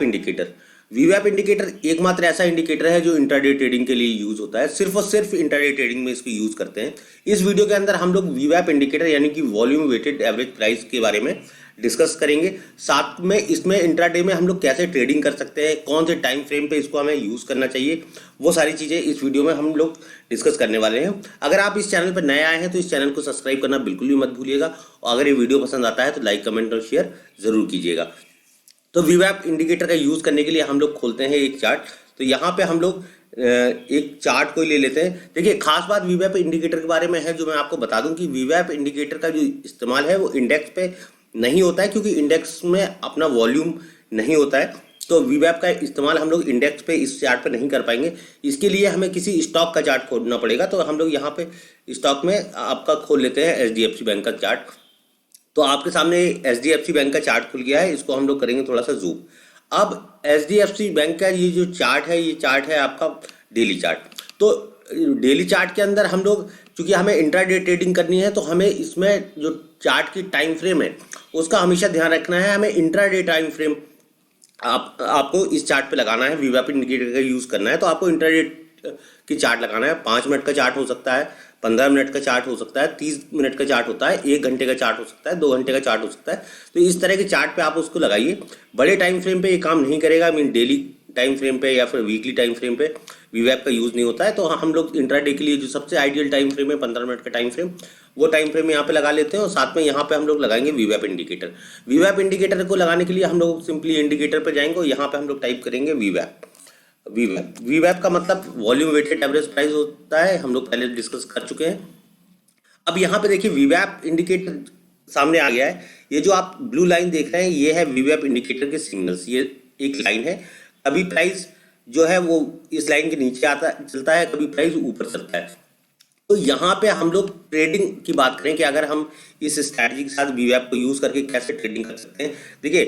वीवैप indicator. वीवैप indicator एकमात्र ऐसा indicator है जो इंट्राडे ट्रेडिंग के लिए यूज होता है, सिर्फ और सिर्फ इंट्राडे ट्रेडिंग में इसको यूज करते हैं। इस वीडियो के अंदर हम लोग वीवैप इंडिकेटर यानी कि वॉल्यूम वेटेड एवरेज प्राइस के बारे में डिस्कस करेंगे। साथ में इसमें इंट्राडे में हम लोग कैसे ट्रेडिंग कर सकते हैं, कौन से टाइम फ्रेम पे इसको हमें यूज करना चाहिए, वो सारी चीजें इस वीडियो में हम लोग डिस्कस करने वाले हैं। अगर आप इस चैनल पर नए आए हैं तो इस चैनल को सब्सक्राइब करना बिल्कुल भी मत भूलिएगा, और अगर ये वीडियो पसंद आता है तो लाइक, कमेंट और शेयर जरूर कीजिएगा। तो वीवैप इंडिकेटर का यूज करने के लिए हम लोग खोलते हैं एक चार्ट। तो यहाँ पे हम लोग एक चार्ट को ले लेते हैं। देखिए, खास बात वीवैप इंडिकेटर के बारे में है जो मैं आपको बता दूं कि वीवैप इंडिकेटर का जो इस्तेमाल है वो इंडेक्स पे नहीं होता है, क्योंकि इंडेक्स में अपना वॉल्यूम नहीं होता है। तो वीवैप का इस्तेमाल हम लोग इंडेक्स पे इस चार्ट पे नहीं कर पाएंगे। इसके लिए हमें किसी स्टॉक का चार्ट खोलना पड़ेगा। तो हम लोग यहाँ पे स्टॉक में आपका खोल लेते हैं HDFC बैंक का चार्ट। तो आपके सामने HDFC बैंक का चार्ट खुल गया है, इसको हम लोग करेंगे थोड़ा सा जूम। अब HDFC बैंक का ये जो चार्ट है, ये चार्ट है आपका डेली चार्ट। तो डेली चार्ट के अंदर हम लोग, चूंकि हमें इंट्राडे ट्रेडिंग करनी है, तो हमें इसमें जो चार्ट की टाइम फ्रेम है उसका हमेशा ध्यान रखना है। हमें इंट्राडे टाइम फ्रेम आपको इस चार्ट पे लगाना है, वीवैप इंडिकेटर का यूज करना है। तो आपको इंट्राडे की चार्ट लगाना है। 5 मिनट का चार्ट हो सकता है, 15 मिनट का चार्ट हो सकता है, 30 मिनट का चार्ट होता है, 1 घंटे का चार्ट हो सकता है, 2 घंटे का चार्ट हो सकता है। तो इस तरह के चार्ट पे आप उसको लगाइए। बड़े टाइम फ्रेम पे ये काम नहीं करेगा, डेली टाइम फ्रेम पे या फिर वीकली टाइम फ्रेम पे वीवैप का यूज नहीं होता है। तो हम लोग इंट्राडे के लिए जो सबसे आइडियल टाइम फ्रेम है 15 मिनट का टाइम फ्रेम, वो टाइम फ्रेम यहाँ पे लगा लेते हैं। और साथ में यहाँ पे हम लोग लगाएंगे वीवैप इंडिकेटर। वीवैप इंडिकेटर को लगाने के लिए हम लोग सिंपली इंडिकेटर पे जाएंगे और यहाँ पे हम लोग टाइप करेंगे वीवैप। वीवैप का मतलब वॉल्यूम वेटेड एवरेज प्राइस होता है, हम लोग पहले डिस्कस कर चुके हैं। अब यहाँ पे देखिए वीवैप इंडिकेटर सामने आ गया है। ये जो आप ब्लू लाइन देख रहे हैं ये है वीवैप इंडिकेटर के सिग्नल्स। ये एक लाइन है, कभी प्राइस जो है वो इस लाइन के नीचे आता चलता है, कभी प्राइस ऊपर चलता है। तो यहाँ पे हम लोग ट्रेडिंग की बात करें कि अगर हम इस स्ट्रैटेजी के साथ वीवैप को यूज करके कैसे ट्रेडिंग कर सकते हैं। देखिए,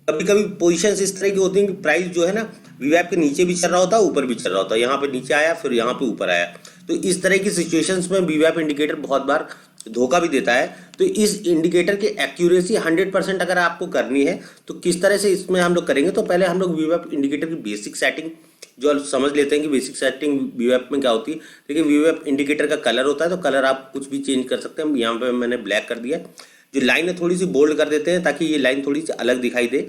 कभी कभी पोजीशंस इस तरह की होती हैं कि प्राइस जो है ना वीवैप के नीचे भी चल रहा होता है, ऊपर भी चल रहा होता है। यहाँ पे नीचे आया, फिर यहाँ पे ऊपर आया। तो इस तरह की सिचुएशंस में वीवैप इंडिकेटर बहुत बार धोखा भी देता है। तो इस इंडिकेटर की एक्यूरेसी 100% अगर आपको करनी है तो किस तरह से इसमें हम लोग करेंगे। तो पहले हम लोग वीवैप इंडिकेटर की बेसिक सेटिंग जो समझ लेते हैं कि बेसिक सेटिंग वीवैप में क्या होती है। देखिए, वीवैप इंडिकेटर का कलर होता है, तो कलर आप कुछ भी चेंज कर सकते हैं। यहाँ पे मैंने ब्लैक कर दिया। जो लाइन है थोड़ी सी बोल्ड कर देते हैं ताकि ये लाइन थोड़ी सी अलग दिखाई दे,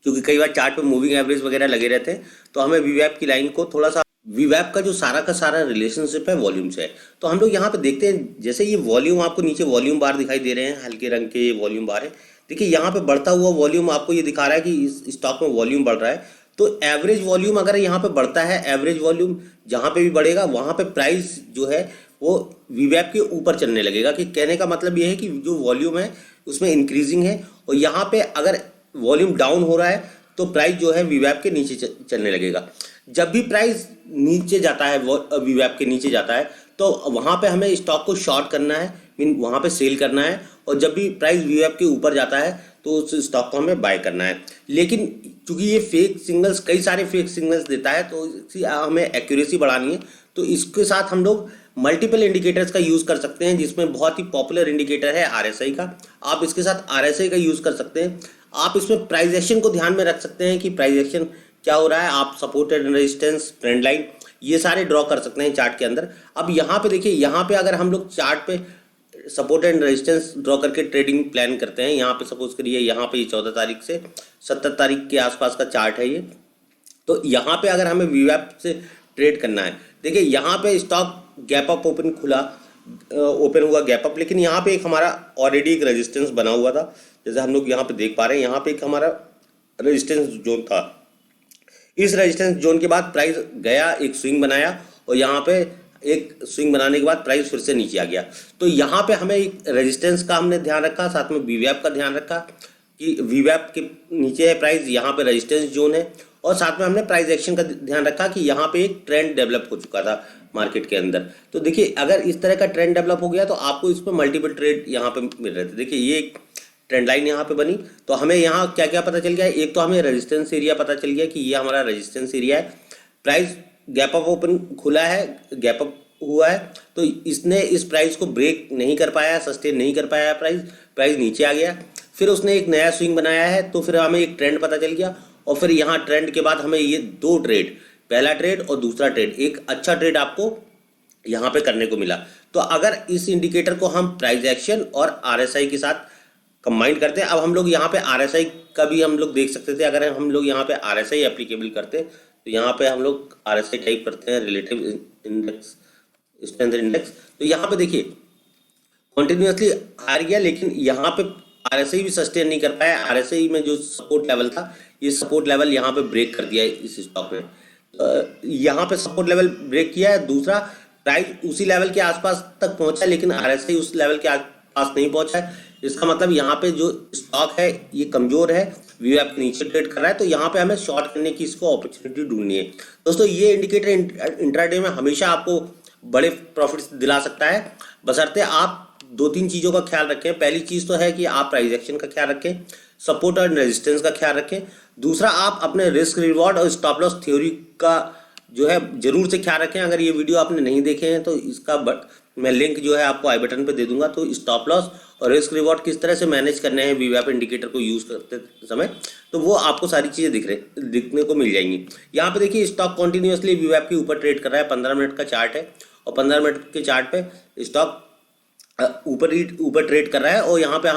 क्योंकि कई बार चार्ट पे मूविंग एवरेज वगैरह लगे रहते हैं। तो हमें वीवैप की लाइन को थोड़ा सा, वीवैप का जो सारा का सारा रिलेशनशिप है वॉल्यूम से है। तो हम लोग यहाँ पे देखते हैं, जैसे ये वॉल्यूम आपको नीचे वॉल्यूम बार दिखाई दे रहे हैं, हल्के रंग के वॉल्यूम बार है। देखिए, यहाँ पे बढ़ता हुआ वॉल्यूम आपको ये दिखा रहा है कि इस स्टॉक में वॉल्यूम बढ़ रहा है। तो एवरेज वॉल्यूम अगर यहाँ पे बढ़ता है, एवरेज वॉल्यूम जहाँ पे भी बढ़ेगा वहाँ पे प्राइस जो है वो वीवैप के ऊपर चलने लगेगा। कि कहने का मतलब ये है कि जो वॉल्यूम है उसमें इंक्रीजिंग है, और यहाँ पे अगर वॉल्यूम डाउन हो रहा है तो प्राइस जो है वीवैप के नीचे चलने लगेगा। जब भी प्राइस नीचे जाता है, वीवैप के नीचे जाता है, तो वहाँ पे हमें स्टॉक को शॉर्ट करना है, मीन वहाँ पे सेल करना है। और जब भी प्राइस वीवैप के ऊपर जाता है तो उस स्टॉक को हमें बाय करना है। लेकिन चूंकि ये फेक सिग्नल्स, कई सारे फेक सिग्नल्स देता है, तो हमें एक्यूरेसी बढ़ानी है। तो इसके साथ हम लोग मल्टीपल इंडिकेटर्स का यूज कर सकते हैं, जिसमें बहुत ही पॉपुलर इंडिकेटर है RSI का। आप इसके साथ RSI का यूज कर सकते हैं। आप इसमें प्राइस एक्शन को ध्यान में रख सकते हैं कि प्राइस एक्शन क्या हो रहा है। आप support and resistance, trend line, ये सारे ड्रॉ कर सकते हैं चार्ट के अंदर। अब यहाँ पे देखिए, यहाँ पे अगर हम लोग चार्ट पे सपोर्ट एंड रेजिस्टेंस ड्रॉ करके ट्रेडिंग प्लान करते हैं, यहाँ पे सपोज करिए यहाँ पे 14 तारीख से 17 तारीख के आसपास का चार्ट है ये। तो यहाँ पे अगर हमें वीवैप से ट्रेड करना है, देखिए यहाँ पे स्टॉक गैप अप ओपन खुला, ओपन हुआ गैप अप, लेकिन यहाँ पे एक हमारा ऑलरेडी एक रेजिस्टेंस बना हुआ था। जैसे हम लोग यहाँ पे देख पा रहे हैं, यहाँ पे एक हमारा रेजिस्टेंस जोन था। इस रेजिस्टेंस जोन के बाद प्राइस गया, एक स्विंग बनाया, और यहाँ पे एक स्विंग बनाने के बाद प्राइस फिर से नीचे आ गया। तो यहाँ पे हमें एक रेजिस्टेंस का हमने ध्यान रखा, साथ में वीवैप का ध्यान रखा कि वीवैप के नीचे है प्राइस, यहाँ पे रेजिस्टेंस जोन है। और साथ में हमने प्राइस एक्शन का ध्यान रखा कि यहाँ पे एक ट्रेंड डेवलप हो चुका था मार्केट के अंदर। तो देखिए, अगर इस तरह का ट्रेंड डेवलप हो गया तो आपको इस पर मल्टीपल ट्रेड यहाँ पे मिल रहे थे। देखिए, ये एक ट्रेंड लाइन यहाँ पे बनी। तो हमें यहाँ क्या क्या पता चल गया, एक तो हमें रेजिस्टेंस एरिया पता चल गया कि ये हमारा रेजिस्टेंस एरिया है। प्राइस गैप अप ओपन खुला है, गैप अप हुआ है, तो इसने इस प्राइस को ब्रेक नहीं कर पाया, सस्टेन नहीं कर पाया, प्राइस नीचे आ गया। फिर उसने एक नया स्विंग बनाया है, तो फिर हमें एक ट्रेंड पता चल गया। और फिर यहाँ ट्रेंड के बाद हमें ये दो ट्रेड, पहला ट्रेड और दूसरा ट्रेड, एक अच्छा ट्रेड आपको यहाँ पे करने को मिला। तो अगर इस इंडिकेटर को हम प्राइस एक्शन और RSI के साथ कंबाइन करते हैं, अब हम लोग यहाँ पे RSI का भी हम लोग देख सकते थे। अगर हम लोग यहाँ पे RSI एप्लीकेबल करते तो यहाँ पे हम लोग RSI टाइप करते हैं, रिलेटिव इंडेक्स स्ट्रेंथ इंडेक्स। तो यहाँ पे देखिए कॉन्टिन्यूसली हार गया, लेकिन यहाँ पे RSI भी सस्टेन नहीं कर पाया। RSI में जो सपोर्ट लेवल था, ये सपोर्ट लेवल यहाँ पे ब्रेक कर दिया है इस स्टॉक में। यहाँ पे सपोर्ट लेवल ब्रेक किया है। दूसरा, प्राइस उसी लेवल के आसपास तक पहुंचा, लेकिन RSI उस लेवल के आसपास नहीं पहुंचा है। इसका मतलब यहाँ पे जो स्टॉक है ये कमजोर है, VWAP के नीचे ट्रेड कर रहा है। तो यहाँ पे हमें शॉर्ट करने की इसको अपॉर्चुनिटी ढूंढनी है। दोस्तों, ये इंडिकेटर इंट्राडे में हमेशा आपको बड़े प्रॉफिट्स दिला सकता है, बशर्ते आप दो तीन चीज़ों का ख्याल रखें। पहली चीज़ तो है कि आप प्राइस एक्शन का ख्याल रखें, सपोर्ट और रेजिस्टेंस का ख्याल रखें। दूसरा, आप अपने रिस्क रिवॉर्ड और स्टॉप लॉस थ्योरी का जो है जरूर से ख्याल रखें। अगर ये वीडियो आपने नहीं देखे हैं तो इसका मैं लिंक जो है आपको आई बटन पे दे दूंगा। तो स्टॉप लॉस और रिस्क रिवॉर्ड किस तरह से मैनेज करने हैं VWAP इंडिकेटर को यूज़ करते समय, तो वो आपको सारी चीज़ें दिखने को मिल जाएंगी। यहाँ पे देखिए स्टॉक कॉन्टिन्यूसली VWAP के ऊपर ट्रेड कर रहा है। 15 मिनट का चार्ट है और 15 मिनट के चार्ट पे स्टॉक ऊपर ट्रेड कर रहा है। और यहाँ पे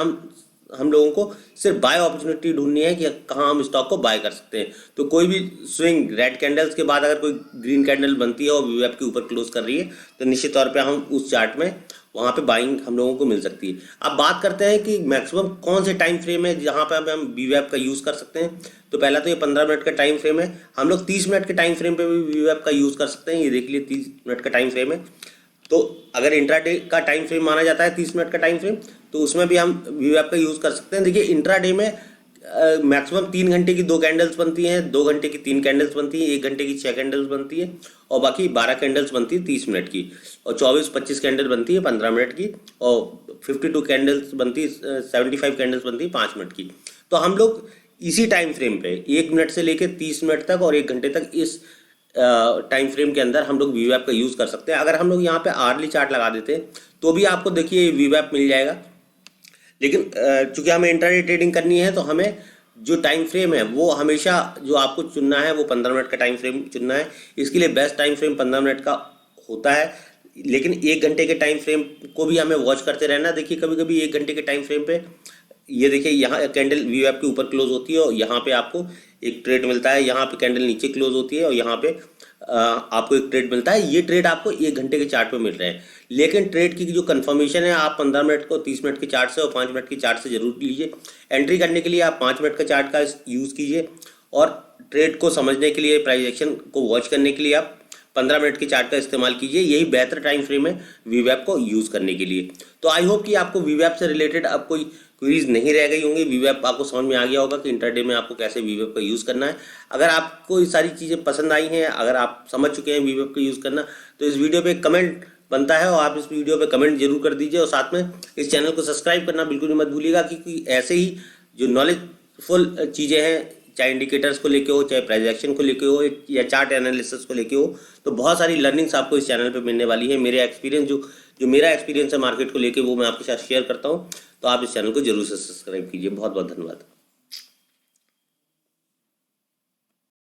हम लोगों को सिर्फ बाय अपॉर्चुनिटी ढूंढनी है कि कहाँ हम स्टॉक को बाय कर सकते हैं। तो कोई भी स्विंग रेड कैंडल्स के बाद अगर कोई ग्रीन कैंडल बनती है और VWAP के ऊपर क्लोज कर रही है, तो निश्चित तौर पे हम उस चार्ट में वहाँ पे बाइंग हम लोगों को मिल सकती है। अब बात करते हैं कि मैक्सिमम कौन से टाइम फ्रेम है जहाँ पे हम VWAP का यूज़ कर सकते हैं। तो पहला तो ये 15 मिनट का टाइम फ्रेम है। हम लोग 30 मिनट के टाइम फ्रेम पे भी VWAP का यूज़ कर सकते हैं। ये देख लिए 30 मिनट का टाइम फ्रेम है। तो अगर इंट्राडे का टाइम फ्रेम माना जाता है 30 मिनट का टाइम फ्रेम, तो उसमें भी हम VWAP का यूज़ कर सकते हैं। देखिए इंट्राडे में मैक्सिमम 3 घंटे की 2 कैंडल्स बनती हैं, 2 घंटे की 3 कैंडल्स बनती हैं, 1 घंटे की 6 कैंडल्स बनती है और बाकी 12 कैंडल्स बनती है 30 मिनट की, और 24-25 कैंडल बनती है 15 मिनट की, और 52 कैंडल्स बनती है 75 कैंडल्स बनती है 5 मिनट की। तो हम लोग इसी टाइम फ्रेम पे 1 मिनट से लेकर 30 मिनट तक और 1 घंटे तक इस टाइम फ्रेम के अंदर हम लोग VWAP का यूज़ कर सकते हैं। अगर हम लोग यहाँ पे आर्ली चार्ट लगा देते हैं तो भी आपको देखिए VWAP मिल जाएगा। लेकिन चूंकि हमें इंट्राडे ट्रेडिंग करनी है तो हमें जो टाइम फ्रेम है वो हमेशा जो आपको चुनना है वो 15 मिनट का टाइम फ्रेम चुनना है। इसके लिए बेस्ट टाइम फ्रेम 15 मिनट का होता है, लेकिन 1 घंटे के टाइम फ्रेम को भी हमें वॉच करते रहना। देखिए कभी कभी 1 घंटे के टाइम फ्रेम पे ये देखिए यहाँ कैंडल VWAP के ऊपर क्लोज होती है और यहाँ पे आपको एक ट्रेड मिलता है, यहाँ पे कैंडल नीचे क्लोज होती है और यहाँ पे आपको एक ट्रेड मिलता है। ये ट्रेड आपको 1 घंटे के चार्ट पे मिल रहे हैं, लेकिन ट्रेड की जो कंफर्मेशन है आप 15 मिनट को 30 मिनट के चार्ट से और 5 मिनट के चार्ट से जरूर लीजिए। एंट्री करने के लिए आप 5 मिनट का चार्ट का यूज़ कीजिए और ट्रेड को समझने के लिए, प्राइस एक्शन को वॉच करने के लिए आप 15 मिनट के चार्ट का इस्तेमाल कीजिए। यही बेहतर टाइम फ्रेम है VWAP को यूज़ करने के लिए। तो आई होप कि आपको VWAP से रिलेटेड अब कोई क्वेरीज नहीं रह गई होंगी। VWAP आपको समझ में आ गया होगा कि इंट्राडे में आपको कैसे VWAP का यूज़ करना है। अगर आपको ये सारी चीज़ें पसंद आई हैं, अगर आप समझ चुके हैं VWAP का यूज़ करना, तो इस वीडियो पे कमेंट बनता है और आप इस वीडियो पे कमेंट जरूर कर दीजिए और साथ में इस चैनल को सब्सक्राइब करना बिल्कुल मत भूलिएगा, क्योंकि ऐसे ही जो नॉलेजफुल चीज़ें हैं, चाहे इंडिकेटर्स को लेके हो, चाहे प्राइस एक्शन को लेके हो या चार्ट एनालिसिस को लेके हो, तो बहुत सारी लर्निंग्स आपको इस चैनल पे मिलने वाली है। मेरा एक्सपीरियंस जो मेरा एक्सपीरियंस है मार्केट को लेके, वो मैं आपके साथ शेयर करता हूँ। तो आप इस चैनल को जरूर से सब्सक्राइब कीजिए। बहुत बहुत धन्यवाद।